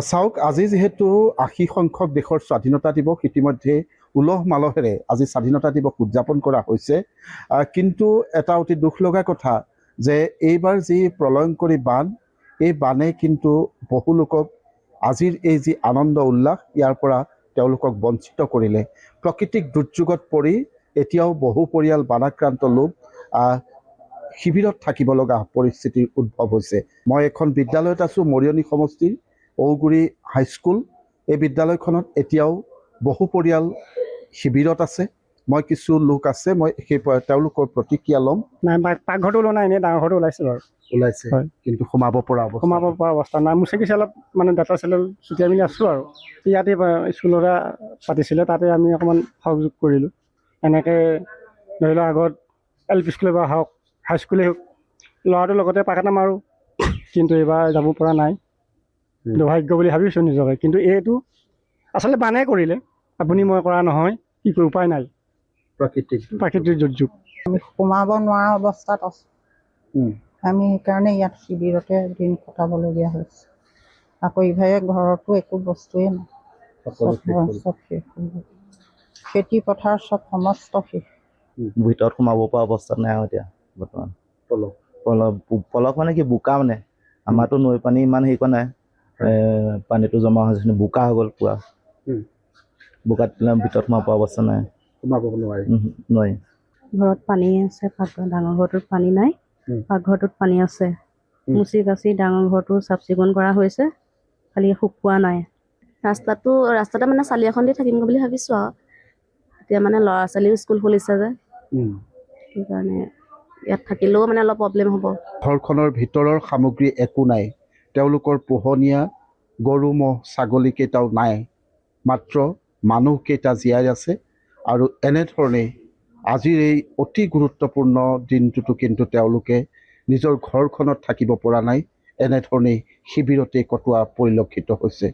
চাওক, আজি যিহেতু ৮০ সংখ্যক দেশৰ স্বাধীনতা দিৱস, ইতিমধ্যে উলহ মালহেৰে আজি স্বাধীনতা দিৱস উদযাপন কৰা হৈছে। কিন্তু এটা অতি দুখ লগা কথা যে এইবাৰ যি প্ৰলয়ংকৰী বান, এই বানে কিন্তু বহু লোকক আজিৰ এই যি আনন্দ উল্লাস, ইয়াৰ পৰা তেওঁলোকক বঞ্চিত কৰিলে। প্ৰাকৃতিক দুৰ্যোগত পৰি এতিয়াও বহু পৰিয়াল বানাক্ৰান্ত লোক শিবিৰত থাকিব লগা পৰিস্থিতিৰ উদ্ভৱ হৈছে। মই এখন বিদ্যালয়ত আছোঁ, মৰিয়নি সমষ্টিৰ ঔগুৰি হাইস্কুল। এই বিদ্যালয়খনত এতিয়াও বহু পৰিয়াল শিবিৰত আছে। মই কিছু লোক আছে, মই তেওঁলোকৰ প্ৰতিক্ৰিয়া ল'ম। নাই, পাকঘৰটো ওলোৱা নাই, এনেই ডাঙৰ ঘৰটো ওলাইছে বাৰু। ওলাইছে, কিন্তু সোমাব পৰা অৱস্থা নাই। মোৰ চিকিৎসা অলপ মানে ডাটা চেনেল ছুটিয়াই মেলি আছোঁ আৰু ইয়াতে স্কুলৰে পাতিছিলে, তাতে আমি অকণমান সহযোগ কৰিলোঁ। এনেকৈ ধৰি লওক আগত LP স্কুলে বা হওক, হাইস্কুলেই হওক, ল'ৰাটোৰ লগতে পাক এটা মাৰোঁ, কিন্তু এইবাৰ যাব পৰা নাই। দুৰ্ভাগ্য বুলি ভাবিছোঁ নিজকে, কিন্তু এইটো আচলতে বানে কৰিলে, আপুনি মই কৰা নহয়, কি কৰি উপায় নাই। প্ৰাকৃতিক দুৰ্যোগ। আমি সোমাব নোৱাৰা অৱস্থাত আছোঁ। আমি সেইকাৰণে ইয়াত শিবিৰতে দিন কটাবলগীয়া হৈছে। আকৌ ইভাগে ঘৰতো একো বস্তুৱেই নাই, চব শেষ। খেতি পথাৰ চব সমস্ত শেষ। ভিতৰত সোমাব পৰা অৱস্থাত নাই আৰু এতিয়া বৰ্তমান। পলস মানে কি, বোকা মানে। আমাৰতো নৈ পানী ইমান হেৰি কৰা নাই, পানীটো জমা হৈছে, বোকা হৈ গ'ল পুৰা। বোকাত ভিতৰত সোমাব পৰা অৱস্থা নাই, সোমাব নোৱাৰি। ঘৰত পানী আছে, ডাঙৰ ঘৰটোত পানী নাই, পাকঘৰটোত পানী আছে। মুচি কাচি ডাঙৰ ঘৰটো চাফ চিকুণ কৰা হৈছে, খালি শুকোৱা নাই। ৰাস্তাতে মানে চালি এখন দি থাকিম বুলি ভাবিছোঁ আৰু এতিয়া মানে ল'ৰা ছোৱালীও স্কুল খুলিছে যে, সেইকাৰণে ইয়াত থাকিলেও মানে অলপ প্ৰব্লেম হ'ব। ঘৰখনৰ ভিতৰৰ সামগ্ৰী একো নাই, তেওঁলোকৰ পোহনীয়া গৰু ম'হ ছাগলী কেইটাও নাই, মাত্ৰ মানুহকেইটা জীয়াই আছে। আৰু এনেধৰণেই আজিৰ এই অতি গুৰুত্বপূৰ্ণ দিনটোতো কিন্তু তেওঁলোকে নিজৰ ঘৰখনত থাকিব পৰা নাই, এনেধৰণেই শিবিৰতে কটোৱা পৰিলক্ষিত হৈছে।